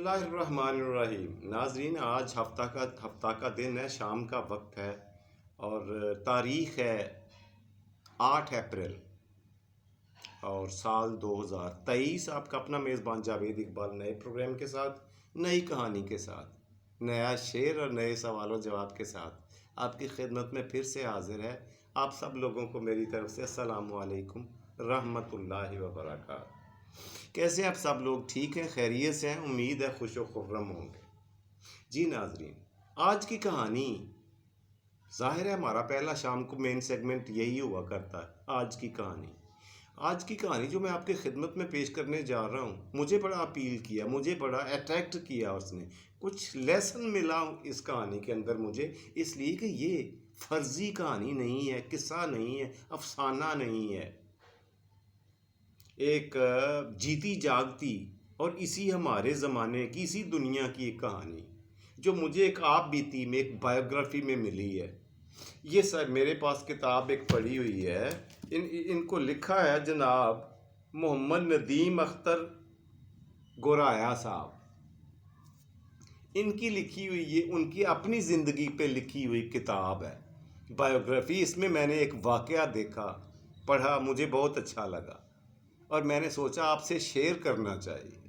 बिस्मिल्लाहिर्रहमानिर्रहीम। नाजरीन, आज हफ्ता का दिन है, शाम का वक्त है और तारीख़ है 8 अप्रैल और साल 2023। आपका अपना मेज़बान जावेद इकबाल नए प्रोग्राम के साथ, नई कहानी के साथ, नया शेर और नए सवालों जवाब के साथ आपकी खिदमत में फिर से हाजिर है। आप सब लोगों को मेरी तरफ से अस्सलामु अलैकुम रहमतुल्लाहि व बरकातहू। कैसे आप सब लोग? ठीक हैं, खैरियत से हैं? उम्मीद है खुश व खुर्रम होंगे। जी नाजरीन, आज की कहानी, जाहिर है हमारा पहला शाम को मेन सेगमेंट यही हुआ करता है। आज की कहानी जो मैं आपकी खिदमत में पेश करने जा रहा हूँ, मुझे बड़ा अपील किया, मुझे बड़ा अट्रैक्ट किया उसने। कुछ लेसन मिला इस कहानी के अंदर मुझे, इसलिए कि ये फर्जी कहानी नहीं है, किस्सा नहीं है, अफसाना नहीं है। एक जीती जागती और इसी हमारे ज़माने की, इसी दुनिया की एक कहानी जो मुझे एक आप बीती में, एक बायोग्राफी में मिली है। ये सर मेरे पास किताब एक पड़ी हुई है। इनको लिखा है जनाब मोहम्मद नदीम अख्तर गोराया साहब। इनकी लिखी हुई, ये उनकी अपनी ज़िंदगी पे लिखी हुई किताब है, बायोग्राफी। इसमें मैंने एक वाक़या देखा, पढ़ा, मुझे बहुत अच्छा लगा और मैंने सोचा आपसे शेयर करना चाहिए।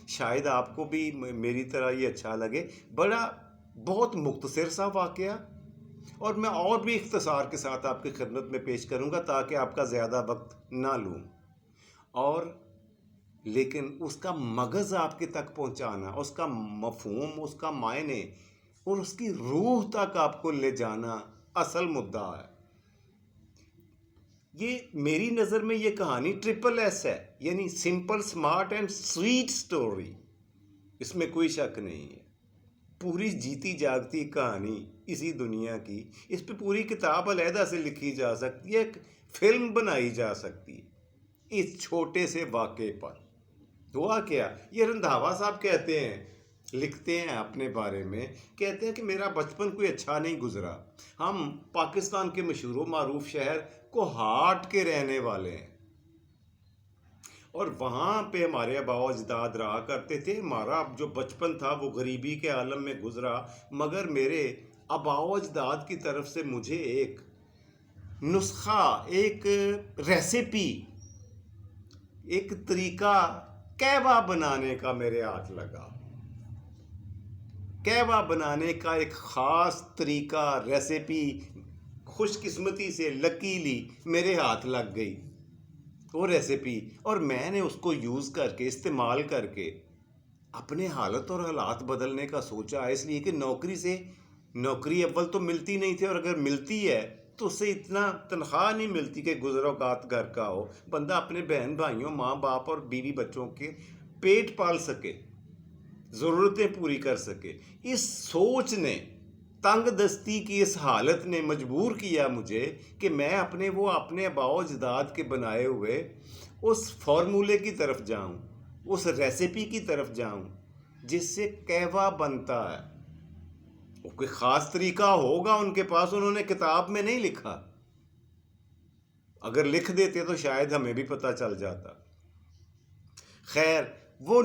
शायद आपको भी मेरी तरह ये अच्छा लगे। बहुत मुख्तसर सा वाक़या, और मैं और भी इख्तिसार के साथ आपकी खिदमत में पेश करूँगा ताकि आपका ज़्यादा वक्त ना लूँ, और लेकिन उसका मगज़ आपके तक पहुँचाना, उसका मफ़हूम, उसका मायने और उसकी रूह तक आपको ले जाना असल मुद्दा है। ये मेरी नज़र में ये कहानी ट्रिपल एस है, यानी simple, smart and sweet story. इसमें कोई शक नहीं है। पूरी जीती जागती कहानी इसी दुनिया की, इस पे पूरी किताब अलहदा से लिखी जा सकती है, एक फिल्म बनाई जा सकती है इस छोटे से वाक़े पर। हुआ क्या, ये रंधावा साहब कहते हैं, लिखते हैं अपने बारे में, कहते हैं कि मेरा बचपन कोई अच्छा नहीं गुजरा। हम पाकिस्तान के मशहूर मारूफ शहर कोहाट के रहने वाले हैं और वहाँ पे हमारे आबाओ अजदाद रहा करते थे। हमारा जो बचपन था वो गरीबी के आलम में गुजरा, मगर मेरे आबाओ अजदाद की तरफ से मुझे एक नुस्खा, एक रेसिपी, एक तरीका कहवा बनाने का मेरे हाथ लगा। कहवा बनाने का एक ख़ास तरीका, रेसिपी खुशकिस्मती से, लकीली मेरे हाथ लग गई वो रेसिपी, और मैंने उसको यूज़ करके, इस्तेमाल करके अपने हालत और हालात बदलने का सोचा। इसलिए कि नौकरी अव्वल तो मिलती नहीं थी, और अगर मिलती है तो उससे इतना तनख्वाह नहीं मिलती कि गुज़र-औक़ात घर का हो, बंदा अपने बहन भाइयों, माँ बाप और बीवी बच्चों के पेट पाल सके, ज़रूरतें पूरी कर सके। इस सोच ने, तंग दस्ती की इस हालत ने मजबूर किया मुझे कि मैं अपने आबाओ अजदाद के बनाए हुए उस फार्मूले की तरफ जाऊं, उस रेसिपी की तरफ जाऊं जिससे कहवा बनता है। वो कोई ख़ास तरीका होगा उनके पास, उन्होंने किताब में नहीं लिखा। अगर लिख देते तो शायद हमें भी पता चल जाता। खैर, वो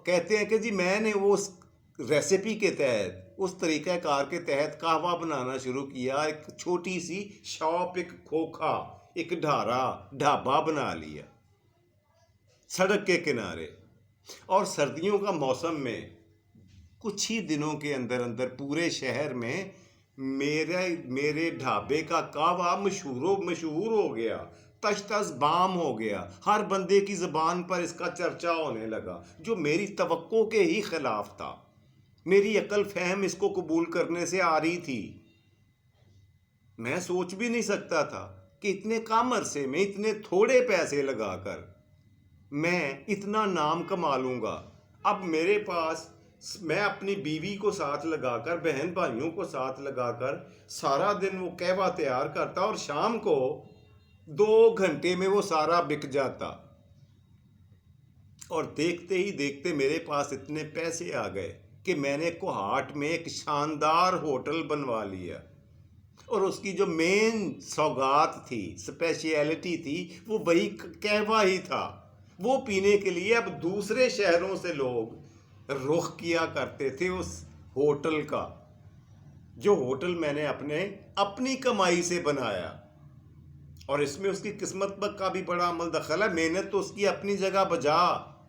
कहते हैं कि जी मैंने वो उस रेसिपी के तहत, उस तरीक़ाकार के तहत कहवा बनाना शुरू किया। एक छोटी सी शॉप, एक खोखा, एक ढाबा बना लिया सड़क के किनारे, और सर्दियों का मौसम में कुछ ही दिनों के अंदर अंदर पूरे शहर में मेरे ढाबे का कहवा मशहूर हो गया, तश बाम हो गया। हर बंदे की ज़बान पर इसका चर्चा होने लगा, जो मेरी तवक्को के ही ख़िलाफ़ था। मेरी अकल फहम इसको कबूल करने से आ रही थी। मैं सोच भी नहीं सकता था कि इतने कम अरसे में, इतने थोड़े पैसे लगाकर मैं इतना नाम कमा लूँगा। अब मेरे पास, मैं अपनी बीवी को साथ लगाकर, बहन भाइयों को साथ लगाकर सारा दिन वो कहवा तैयार करता और शाम को 2 घंटे में वो सारा बिक जाता। और देखते ही देखते मेरे पास इतने पैसे आ गए कि मैंने कोहाट में एक शानदार होटल बनवा लिया, और उसकी जो मेन सौगात थी, स्पेशलिटी थी, वो वही कहवा ही था। वो पीने के लिए अब दूसरे शहरों से लोग रुख किया करते थे उस होटल का, जो होटल मैंने अपनी कमाई से बनाया। और इसमें उसकी किस्मत पर का भी बड़ा अमल दखल है। मेहनत तो उसकी अपनी जगह बजा,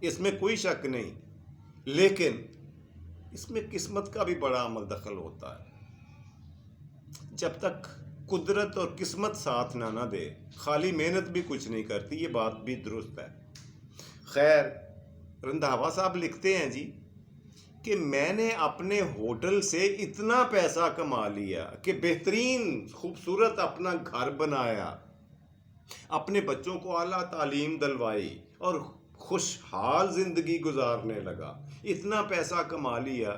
इसमें कोई शक नहीं, लेकिन इसमें किस्मत का भी बड़ा अमल दखल होता है। जब तक कुदरत और किस्मत साथ ना दे, खाली मेहनत भी कुछ नहीं करती, ये बात भी दुरुस्त है। खैर, रंधावा साहब लिखते हैं जी कि मैंने अपने होटल से इतना पैसा कमा लिया कि बेहतरीन खूबसूरत अपना घर बनाया, अपने बच्चों को आला तालीम दिलवाई और खुशहाल ज़िंदगी गुजारने लगा। इतना पैसा कमा लिया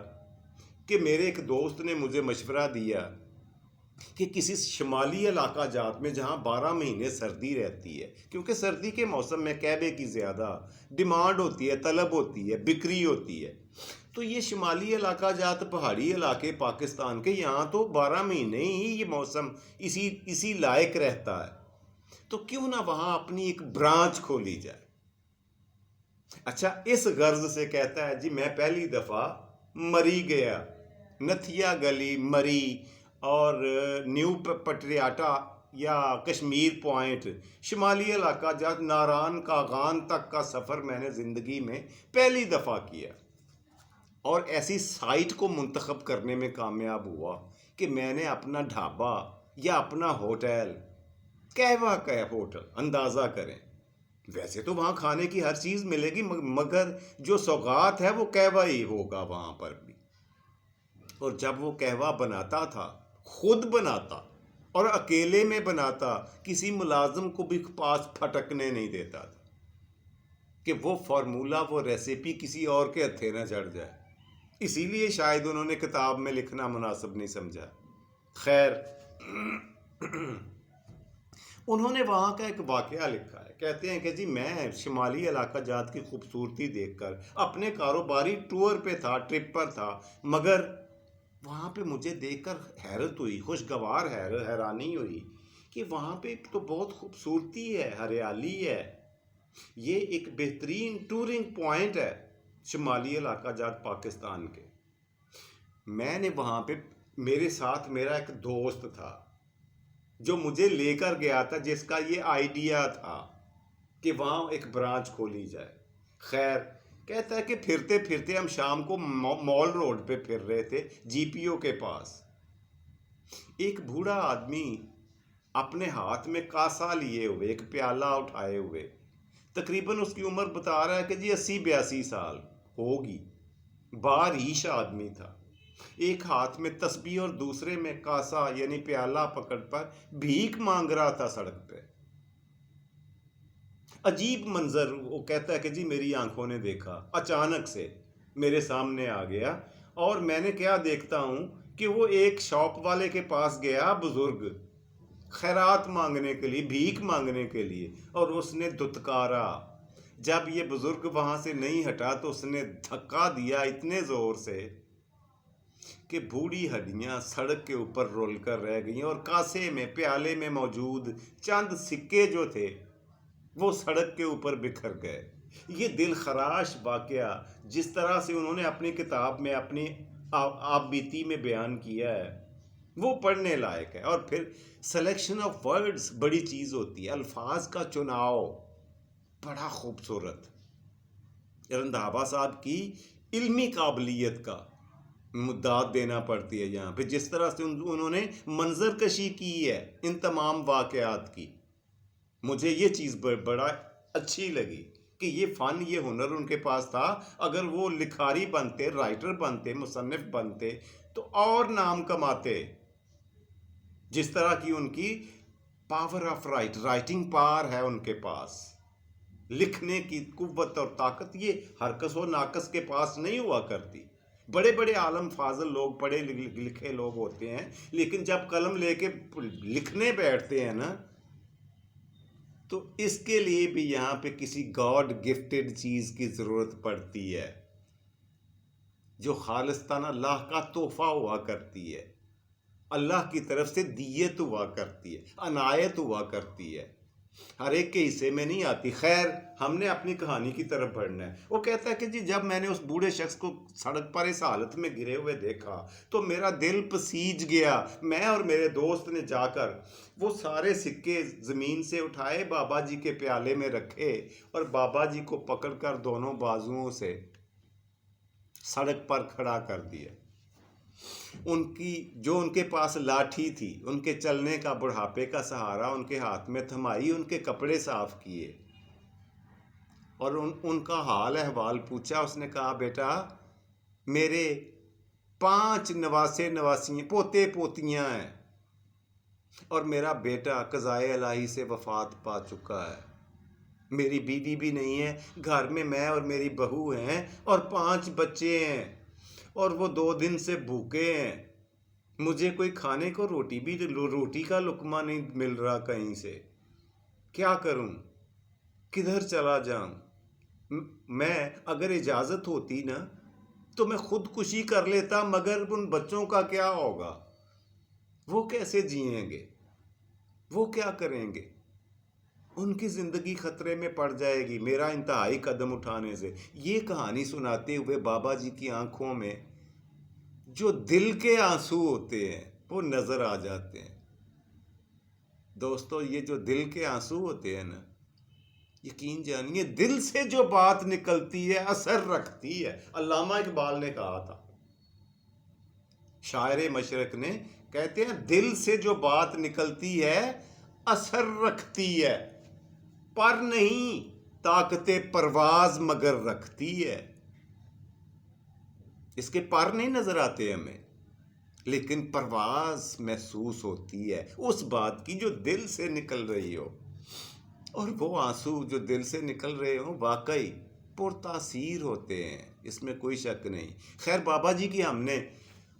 कि मेरे एक दोस्त ने मुझे मशवरा दिया कि किसी शुमाली इलाका जात में जहाँ 12 महीने सर्दी रहती है, क्योंकि सर्दी के मौसम में कहवे की ज़्यादा डिमांड होती है, तलब होती है, बिक्री होती है, तो ये शुमाली इलाका जात पहाड़ी इलाके पाकिस्तान के, यहाँ तो 12 महीने ही ये मौसम इसी लायक रहता है, तो क्यों ना वहाँ अपनी एक ब्रांच खोली जाए। अच्छा, इस गर्ज से कहता है जी मैं पहली दफ़ा मरी गया, नथिया गली, मरी और न्यू पटरियाटा या कश्मीर पॉइंट, शुमाली इलाका जहाँ नारान कागान तक का सफ़र मैंने ज़िंदगी में पहली दफ़ा किया, और ऐसी साइट को मुंतखब करने में कामयाब हुआ कि मैंने अपना ढाबा या अपना होटल, कहवा का होटल, अंदाज़ा करें, वैसे तो वहाँ खाने की हर चीज़ मिलेगी, मगर जो सौगात है वो कहवा ही होगा वहाँ पर भी। और जब वो कहवा बनाता था, खुद बनाता और अकेले में बनाता, किसी मुलाजिम को भी पास फटकने नहीं देता था कि वो फार्मूला, वो रेसिपी किसी और के हथे न चढ़ जाए। इसीलिए शायद उन्होंने किताब में लिखना मुनासिब नहीं समझा। खैर, उन्होंने वहाँ का एक वाक़या लिखा है। कहते हैं कि जी मैं शुमाली इलाका जात की खूबसूरती देखकर अपने कारोबारी टूर पे था, ट्रिप पर था, मगर वहाँ पे मुझे देखकर हैरत हुई, खुशगवार हैरानी हुई कि वहाँ पे तो बहुत खूबसूरती है, हरियाली है, ये एक बेहतरीन टूरिंग पॉइंट है शुमाली इलाका जात पाकिस्तान के। मैंने वहाँ पे, मेरे साथ मेरा एक दोस्त था जो मुझे लेकर गया था, जिसका ये आइडिया था कि वहाँ एक ब्रांच खोली जाए। खैर, कहता है कि फिरते फिरते हम शाम को मॉल रोड पे फिर रहे थे, जीपीओ के पास। एक बूढ़ा आदमी अपने हाथ में कासा लिए हुए, एक प्याला उठाए हुए, तकरीबन उसकी उम्र बता रहा है कि जी 80-82 साल होगी, बारिश आदमी था। एक हाथ में तस्बीह और दूसरे में कासा यानी प्याला पकड़ पर भीख मांग रहा था सड़क पे। अजीब मंजर वो कहता है कि जी मेरी आंखों ने देखा, अचानक से मेरे सामने आ गया, और मैंने क्या देखता हूँ कि वो एक शॉप वाले के पास गया, बुजुर्ग, खैरात मांगने के लिए, भीख मांगने के लिए, और उसने दुत्कारा। जब ये बुजुर्ग वहाँ से नहीं हटा तो उसने धक्का दिया इतने ज़ोर से कि बूढ़ी हड्डियाँ सड़क के ऊपर रोल कर रह गईं, और कासे में, प्याले में मौजूद चंद सिक्के जो थे वो सड़क के ऊपर बिखर गए। ये दिल खराश वाक़या जिस तरह से उन्होंने अपनी किताब में अपनी आप बीती में बयान किया है, वो पढ़ने लायक है। और फिर सिलेक्शन ऑफ वर्ड्स बड़ी चीज़ होती है, अल्फाज का चुनाव बड़ा खूबसूरत। रंधावा साहब की इल्मी काबिलियत का मुद्दा देना पड़ती है यहाँ पे, जिस तरह से उन्होंने मंजर कशी की है इन तमाम वाक़यात की। मुझे ये चीज़ बड़ा अच्छी लगी कि ये फ़न, ये हुनर उनके पास था। अगर वो लिखारी बनते, राइटर बनते, मुसन्निफ बनते तो और नाम कमाते। जिस तरह की उनकी पावर ऑफ राइटिंग पावर है उनके पास, लिखने की कुव्वत और ताकत, ये हरकस व नाकस के पास नहीं हुआ करती। बड़े बड़े आलम फाजल लोग, पढ़े लिखे लोग होते हैं, लेकिन जब कलम लेके लिखने बैठते हैं ना, तो इसके लिए भी यहाँ पे किसी गॉड गिफ्टेड चीज़ की ज़रूरत पड़ती है, जो खालिस्ताना अल्लाह का तोहफा हुआ करती है, अल्लाह की तरफ से दियत हुआ करती है, अनायत हुआ करती है। हर एक के हिस्से में नहीं आती। खैर, हमने अपनी कहानी की तरफ बढ़ना है। वो कहता है कि जी जब मैंने उस बूढ़े शख्स को सड़क पर इस हालत में गिरे हुए देखा तो मेरा दिल पसीज गया। मैं और मेरे दोस्त ने जाकर वो सारे सिक्के ज़मीन से उठाए, बाबा जी के प्याले में रखे और बाबा जी को पकड़कर दोनों बाजुओं से सड़क पर खड़ा कर दिया। उनकी जो उनके पास लाठी थी, उनके चलने का बुढ़ापे का सहारा उनके हाथ में थमाई, उनके कपड़े साफ किए और उनका हाल अहवाल पूछा। उसने कहा, बेटा मेरे 5 नवासे नवासियाँ पोते पोतियाँ हैं और मेरा बेटा कज़ाए इलाही से वफ़ात पा चुका है। मेरी बीवी भी नहीं है, घर में मैं और मेरी बहू हैं और 5 बच्चे हैं और वो 2 दिन से भूखे हैं। मुझे कोई खाने को रोटी का लुकमा नहीं मिल रहा कहीं से। क्या करूं? किधर चला जाऊं? मैं अगर इजाज़त होती ना तो मैं खुदकुशी कर लेता, मगर उन बच्चों का क्या होगा? वो कैसे जिएंगे? वो क्या करेंगे? उनकी ज़िंदगी खतरे में पड़ जाएगी मेरा इंतहाई कदम उठाने से। ये कहानी सुनाते हुए बाबा जी की आंखों में जो दिल के आंसू होते हैं वो नज़र आ जाते हैं। दोस्तों, ये जो दिल के आंसू होते हैं ना, यकीन जानिए दिल से जो बात निकलती है असर रखती है। अल्लामा इकबाल ने कहा था, शायर मशरक ने, कहते हैं दिल से जो बात निकलती है असर रखती है, पर नहीं ताकते परवाज मगर रखती है। इसके पर नहीं नजर आते हमें, लेकिन परवाज महसूस होती है उस बात की जो दिल से निकल रही हो। और वो आंसू जो दिल से निकल रहे हो वाकई पुरतासीर होते हैं, इसमें कोई शक नहीं। खैर, बाबा जी की हमने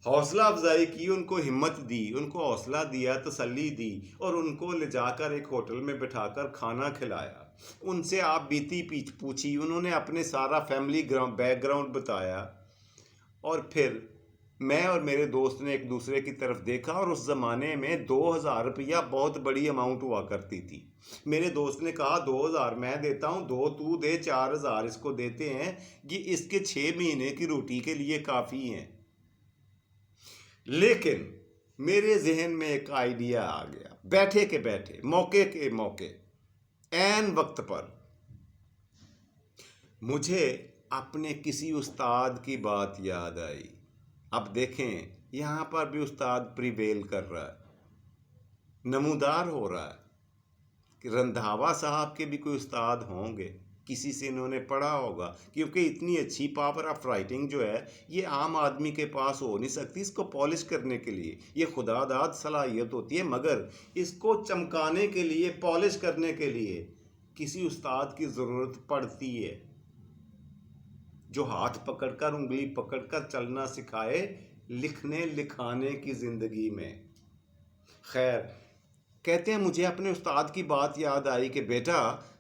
हौसला अफजाई की, उनको हिम्मत दी, उनको हौसला दिया, तसल्ली दी और उनको ले जाकर एक होटल में बिठाकर खाना खिलाया। उनसे आप बीती पूछी, उन्होंने अपने सारा फैमिली बैकग्राउंड बताया और फिर मैं और मेरे दोस्त ने एक दूसरे की तरफ देखा। और उस ज़माने में 2000 रुपया बहुत बड़ी अमाउंट हुआ करती थी। मेरे दोस्त ने कहा 2000 मैं देता हूँ, 2 तू दे, 4000 इसको देते हैं, ये इसके 6 महीने की रोटी के लिए काफ़ी हैं। लेकिन मेरे जहन में एक आइडिया आ गया, बैठे के बैठे, मौके के मौके, ऐन वक्त पर मुझे अपने किसी उस्ताद की बात याद आई। अब देखें, यहाँ पर भी उस्ताद प्रिवेल कर रहा है, नमूदार हो रहा है कि रंधावा साहब के भी कोई उस्ताद होंगे, किसी से इन्होंने पढ़ा होगा, क्योंकि इतनी अच्छी पावर ऑफ राइटिंग जो है ये आम आदमी के पास हो नहीं सकती। इसको पॉलिश करने के लिए ये खुदादाद सलाहियत होती है, मगर इसको चमकाने के लिए, पॉलिश करने के लिए किसी उस्ताद की ज़रूरत पड़ती है जो हाथ पकड़कर, उंगली पकड़कर चलना सिखाए लिखने लिखाने की ज़िंदगी में। खैर, कहते हैं मुझे अपने उस्ताद की बात याद आई कि बेटा,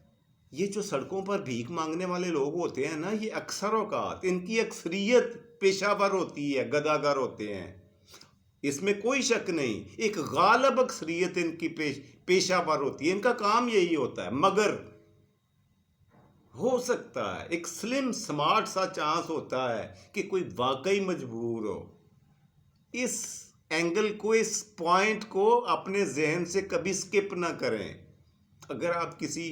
ये जो सड़कों पर भीख मांगने वाले लोग होते हैं ना, ये अक्सर औकात इनकी अक्सरियत पेशावर होती है, गदागर होते हैं, इसमें कोई शक नहीं। एक गालिब अक्सरियत इनकी पेशावर होती है, इनका काम यही होता है। मगर हो सकता है एक स्लिम स्मार्ट सा चांस होता है कि कोई वाकई मजबूर हो। इस एंगल को, इस पॉइंट को अपने जहन से कभी स्किप ना करें। अगर आप किसी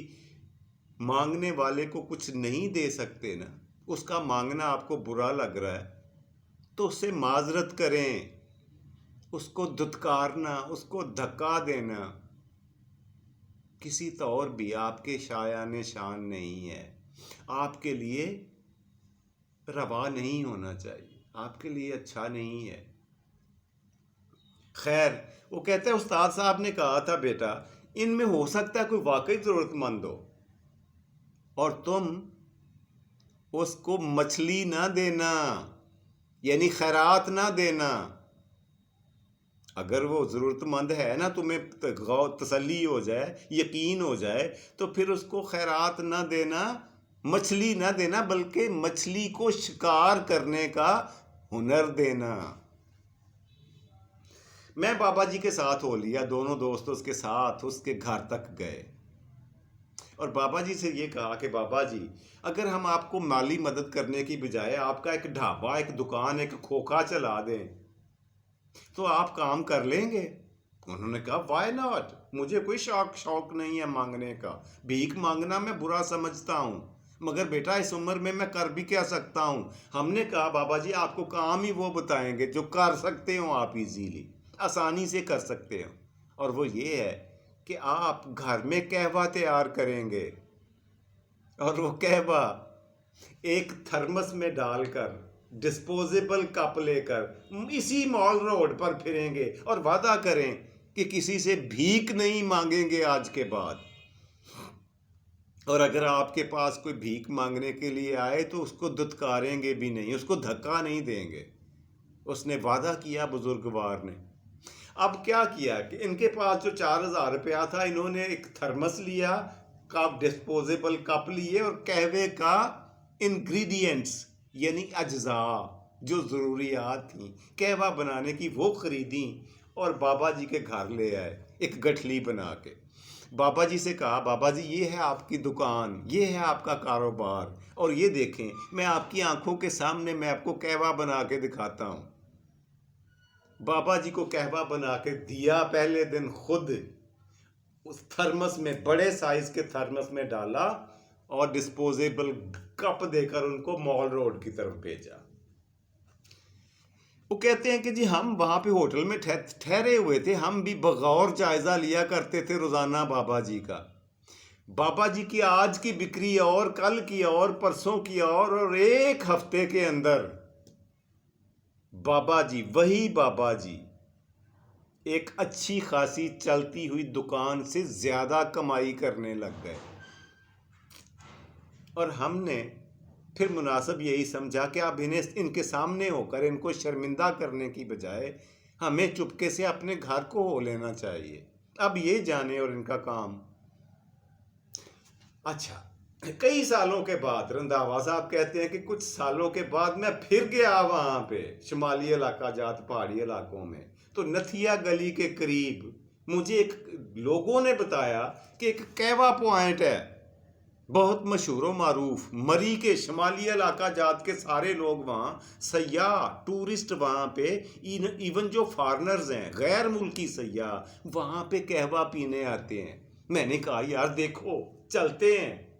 मांगने वाले को कुछ नहीं दे सकते ना, उसका मांगना आपको बुरा लग रहा है, तो उससे माजरत करें। उसको दुत्कारना, उसको धक्का देना किसी तौर भी आपके शायाने शान नहीं है, आपके लिए रवा नहीं होना चाहिए, आपके लिए अच्छा नहीं है। खैर, वो कहते हैं उस्ताद साहब ने कहा था, बेटा इनमें हो सकता है कोई वाकई ज़रूरतमंद हो और तुम उसको मछली ना देना, यानी खैरात ना देना। अगर वो ज़रूरतमंद है ना, तुम्हें तसल्ली हो जाए, यकीन हो जाए, तो फिर उसको खैरात ना देना, मछली ना देना, बल्कि मछली को शिकार करने का हुनर देना। मैं बाबा जी के साथ हो लिया, दोनों दोस्त उसके साथ उसके घर तक गए। और बाबा जी से ये कहा कि बाबा जी, अगर हम आपको माली मदद करने की बजाय आपका एक ढाबा, एक दुकान, एक खोखा चला दें तो आप काम कर लेंगे? उन्होंने कहा वाई नॉट, मुझे कोई शौक नहीं है मांगने का। भीख मांगना मैं बुरा समझता हूँ, मगर बेटा इस उम्र में मैं कर भी क्या सकता हूँ। हमने कहा बाबा जी आपको काम ही वो बताएंगे जो कर सकते हो, आप इजीली आसानी से कर सकते हो। और वो ये है कि आप घर में कहवा तैयार करेंगे, और वो कहवा एक थर्मस में डालकर, डिस्पोजेबल कप लेकर इसी मॉल रोड पर फिरेंगे और वादा करें कि किसी से भीख नहीं मांगेंगे आज के बाद। और अगर आपके पास कोई भीख मांगने के लिए आए तो उसको दुत्कारेंगे भी नहीं, उसको धक्का नहीं देंगे। उसने वादा किया बुजुर्गवार ने। अब क्या किया कि इनके पास जो 4,000 रुपया था, इन्होंने एक थर्मस लिया, कप, डिस्पोजेबल कप लिए, और कहवे का इंग्रेडिएंट्स यानी अज्जा जो ज़रूरियात थी कहवा बनाने की, वो ख़रीदी और बाबा जी के घर ले आए एक गठली बना के। बाबा जी से कहा बाबा जी ये है आपकी दुकान, ये है आपका कारोबार, और ये देखें मैं आपकी आंखों के सामने मैं आपको कहवा बना के दिखाता हूँ। बाबा जी को कहवा बना के दिया, पहले दिन खुद उस थर्मस में, बड़े साइज के थर्मस में डाला और डिस्पोजेबल कप देकर उनको मॉल रोड की तरफ भेजा। वो कहते हैं कि जी हम वहाँ पे होटल में ठहरे हुए थे, हम भी बगौर जायज़ा लिया करते थे रोज़ाना बाबा जी का। बाबा जी की आज की बिक्री और, कल की और, परसों की और एक हफ्ते के अंदर बाबा जी, वही बाबा जी एक अच्छी खासी चलती हुई दुकान से ज़्यादा कमाई करने लग गए। और हमने फिर मुनासिब यही समझा कि अब इन्हें, इनके सामने होकर इनको शर्मिंदा करने की बजाय हमें चुपके से अपने घर को हो लेना चाहिए। अब ये जाने और इनका काम। अच्छा, कई सालों के बाद रंधावा साहब कहते हैं कि कुछ सालों के बाद मैं फिर गया वहाँ पे शुमाली इलाका जात पहाड़ी इलाकों में, तो नथिया गली के करीब मुझे एक लोगों ने बताया कि एक कहवा पॉइंट है बहुत मशहूर मारूफ, मरी के शुमाली इलाका जात के सारे लोग वहाँ, सयाह टूरिस्ट वहाँ पे, इवन जो फॉरनर्स हैं, गैर मुल्की सयाह वहाँ पे कहवा पीने आते हैं। मैंने कहा यार देखो चलते हैं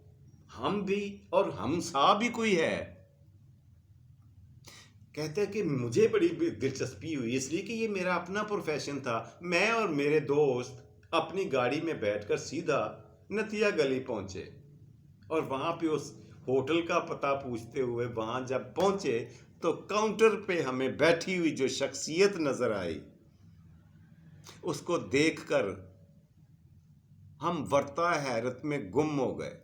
हम भी, और हम सा भी कोई है। कहते हैं कि मुझे बड़ी दिलचस्पी हुई इसलिए कि ये मेरा अपना प्रोफेशन था। मैं और मेरे दोस्त अपनी गाड़ी में बैठकर सीधा नतिया गली पहुंचे और वहाँ पे उस होटल का पता पूछते हुए वहाँ जब पहुँचे तो काउंटर पे हमें बैठी हुई जो शख्सियत नज़र आई, उसको देखकर हम वर्ता हैरत में गुम हो गए।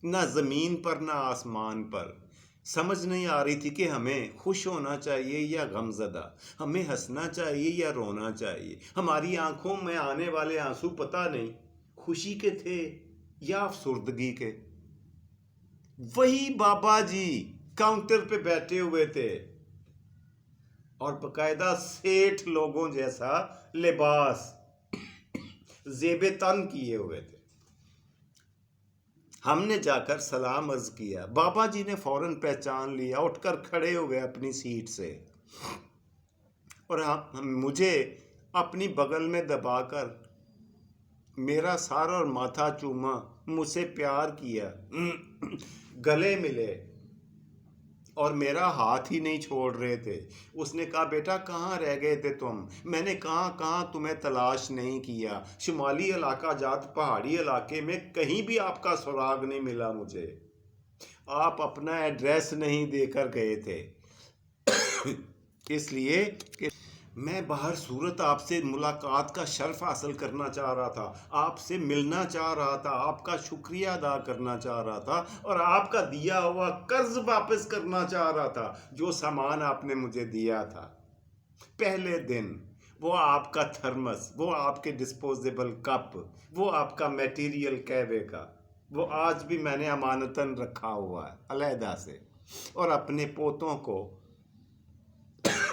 ना ज़मीन पर ना आसमान पर। समझ नहीं आ रही थी कि हमें खुश होना चाहिए या गमज़दा, हमें हंसना चाहिए या रोना चाहिए। हमारी आंखों में आने वाले आंसू पता नहीं खुशी के थे या अफसुर्दगी के। वही बाबा जी काउंटर पे बैठे हुए थे और बकायदा सेठ लोगों जैसा लिबास जेबे तन किए हुए थे। हमने जाकर सलाम अर्ज किया। बाबा जी ने फौरन पहचान लिया, उठकर खड़े हो गए अपनी सीट से और मुझे अपनी बगल में दबाकर मेरा सर और माथा चूमा, मुझसे प्यार किया, गले मिले और मेरा हाथ ही नहीं छोड़ रहे थे। उसने कहा बेटा कहाँ रह गए थे तुम? मैंने कहाँ तुम्हें तलाश नहीं किया। शुमाली इलाका जात पहाड़ी इलाके में कहीं भी आपका सुराग नहीं मिला मुझे। आप अपना एड्रेस नहीं देकर गए थे इसलिए कि मैं बाहर सूरत आपसे मुलाकात का शर्फ हासिल करना चाह रहा था, आपसे मिलना चाह रहा था, आपका शुक्रिया अदा करना चाह रहा था और आपका दिया हुआ कर्ज वापस करना चाह रहा था। जो सामान आपने मुझे दिया था पहले दिन, वो आपका थर्मस, वो आपके डिस्पोजेबल कप, वो आपका मटेरियल कहवे का, वो आज भी मैंने अमानतन रखा हुआ है अलहदा से और अपने पोतों को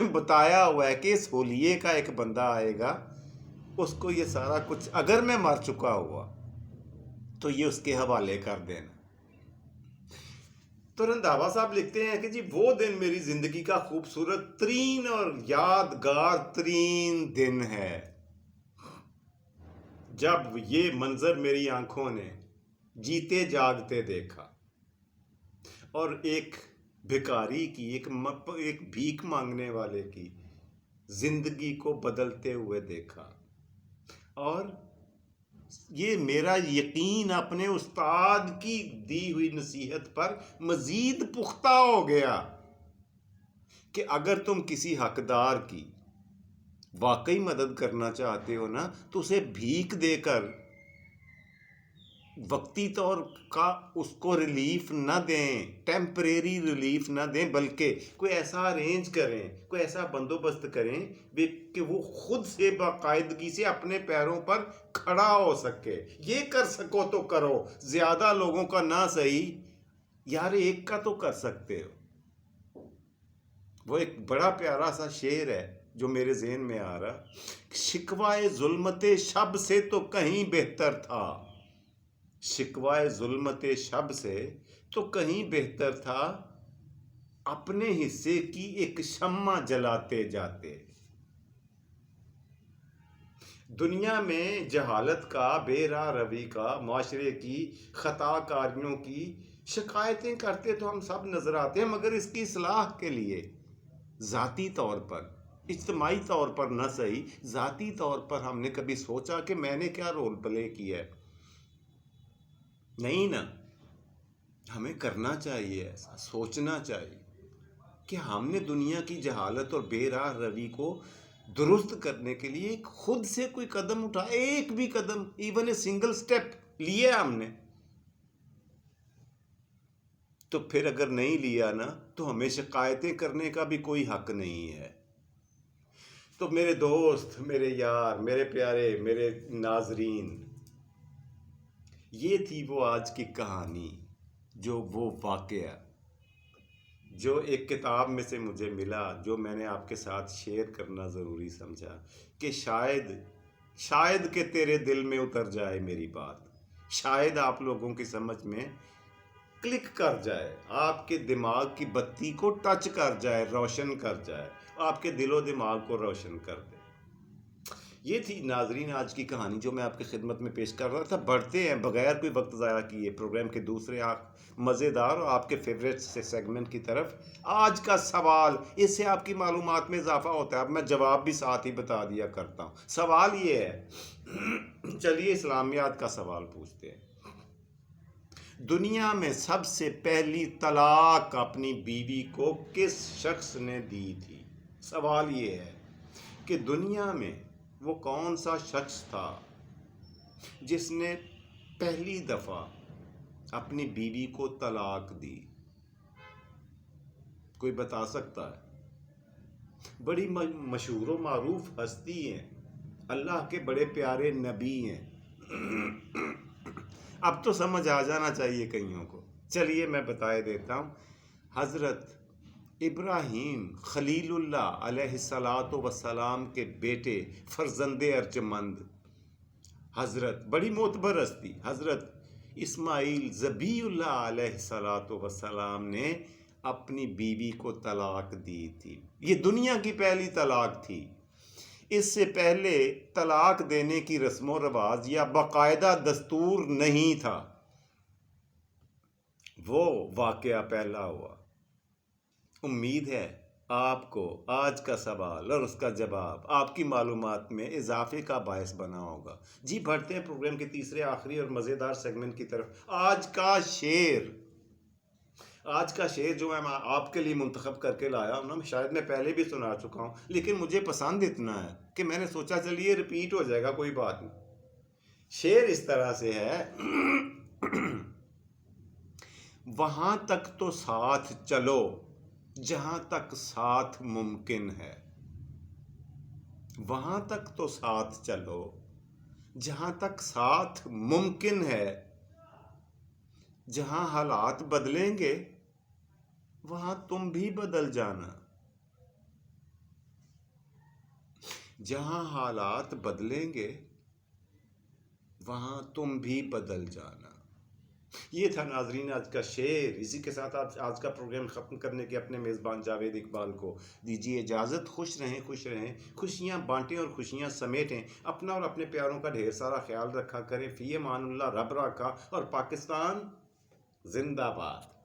बताया हुआ है कि इस होलिये का एक बंदा आएगा, उसको ये सारा कुछ, अगर मैं मर चुका हुआ तो ये उसके हवाले कर देना। तो रंधावा साहब लिखते हैं कि जी वो दिन मेरी जिंदगी का खूबसूरत तरीन और यादगार तरीन दिन है जब ये मंजर मेरी आंखों ने जीते जागते देखा और एक भिखारी की एक भीख मांगने वाले की जिंदगी को बदलते हुए देखा। और ये मेरा यकीन अपने उस्ताद की दी हुई नसीहत पर मजीद पुख्ता हो गया कि अगर तुम किसी हकदार की वाकई मदद करना चाहते हो ना, तो उसे भीख देकर वक्ती तौर का उसको रिलीफ ना दें, टेम्परेरी रिलीफ ना दें, बल्कि कोई ऐसा अरेंज करें, कोई ऐसा बंदोबस्त करें कि वो खुद से बाकायदगी से अपने पैरों पर खड़ा हो सके। ये कर सको तो करो, ज्यादा लोगों का ना सही यार, एक का तो कर सकते हो। वो एक बड़ा प्यारा सा शेर है जो मेरे ज़हन में आ रहा, शिकवाए जुल्मते शब से तो कहीं बेहतर था, शिकवाए जुल्मते शब से तो कहीं बेहतर था, अपने हिस्से की एक शम्मा जलाते जाते। दुनिया में जहालत का, बेराह रवी का, माशरे की खताकारियों की शिकायतें करते तो हम सब नजर आते हैं, मगर इसकी इस्लाह के लिए ज़ाती तौर पर, इज्तमाही तौर पर न सही, ज़ाती तौर पर हमने कभी सोचा कि मैंने क्या रोल प्ले किया है? नहीं ना। हमें करना चाहिए, ऐसा सोचना चाहिए कि हमने दुनिया की जहालत और बेराह रवी को दुरुस्त करने के लिए खुद से कोई कदम उठाया, एक भी कदम, इवन ए सिंगल स्टेप लिया हमने। तो फिर अगर नहीं लिया ना, तो हमें शिकायतें करने का भी कोई हक नहीं है। तो मेरे दोस्त, मेरे यार, मेरे प्यारे, मेरे नाजरीन, ये थी वो आज की कहानी, जो वो वाकया जो एक किताब में से मुझे मिला, जो मैंने आपके साथ शेयर करना ज़रूरी समझा कि शायद कि तेरे दिल में उतर जाए मेरी बात, शायद आप लोगों की समझ में क्लिक कर जाए, आपके दिमाग की बत्ती को टच कर जाए, रोशन कर जाए, आपके दिलो दिमाग को रोशन कर दे। ये थी नाजरीन आज की कहानी जो मैं आपकी खिदमत में पेश कर रहा था। बढ़ते हैं बगैर कोई वक्त ज़ाया किए प्रोग्राम के दूसरे मज़ेदार और आपके फेवरेट से सेगमेंट की तरफ। आज का सवाल, इससे आपकी मालूमात में इजाफा होता है। अब मैं जवाब भी साथ ही बता दिया करता हूँ। सवाल ये है, चलिए इस्लामियात का सवाल पूछते हैं। दुनिया में सबसे पहली तलाक अपनी बीवी को किस शख्स ने दी थी? सवाल ये है कि दुनिया में वो कौन सा शख्स था जिसने पहली दफा अपनी बीवी को तलाक दी? कोई बता सकता है? बड़ी मशहूर व मारूफ हस्ती हैं, अल्लाह के बड़े प्यारे नबी हैं। अब तो समझ आ जाना चाहिए कईयों को। चलिए मैं बताए देता हूँ। हज़रत इब्राहीम खलीलुल्लाह अलैहिस्सलातो वस्सलाम के बेटे, फर्जंदे अर्जमंद, हज़रत बड़ी मोतबर हस्ती हज़रत इस्माइल ज़बीउल्लाह अलैहिस्सलातो वस्सलाम ने अपनी बीवी को तलाक दी थी। ये दुनिया की पहली तलाक थी। इससे पहले तलाक देने की रस्म व रवाज या बाकायदा दस्तूर नहीं था। वो वाकया पहला हुआ। उम्मीद है आपको आज का सवाल और उसका जवाब आपकी मालूमात में इजाफे का बायस बना होगा। जी बढ़ते हैं प्रोग्राम के तीसरे आखिरी और मज़ेदार सेगमेंट की तरफ। आज का शेर जो मैं आपके लिए मुंतखब करके लाया हूँ ना, शायद मैं पहले भी सुना चुका हूँ, लेकिन मुझे पसंद इतना है कि मैंने सोचा चलिए रिपीट हो जाएगा, कोई बात नहीं। शेर इस तरह से है, वहां तक तो साथ चलो जहां तक साथ मुमकिन है, वहां तक तो साथ चलो जहां तक साथ मुमकिन है, जहां हालात बदलेंगे वहां तुम भी बदल जाना, जहां हालात बदलेंगे वहाँ तुम भी बदल जाना। ये था नाजरीन आज का शेर। इसी के साथ आप आज का प्रोग्राम ख़त्म करने के अपने मेज़बान जावेद इकबाल को दीजिए इजाज़त। खुश रहें, खुशियाँ बांटें और खुशियाँ समेटें। अपना और अपने प्यारों का ढेर सारा ख्याल रखा करें। फ़ी अमानुल्लाह, रब राखा और पाकिस्तान जिंदाबाद।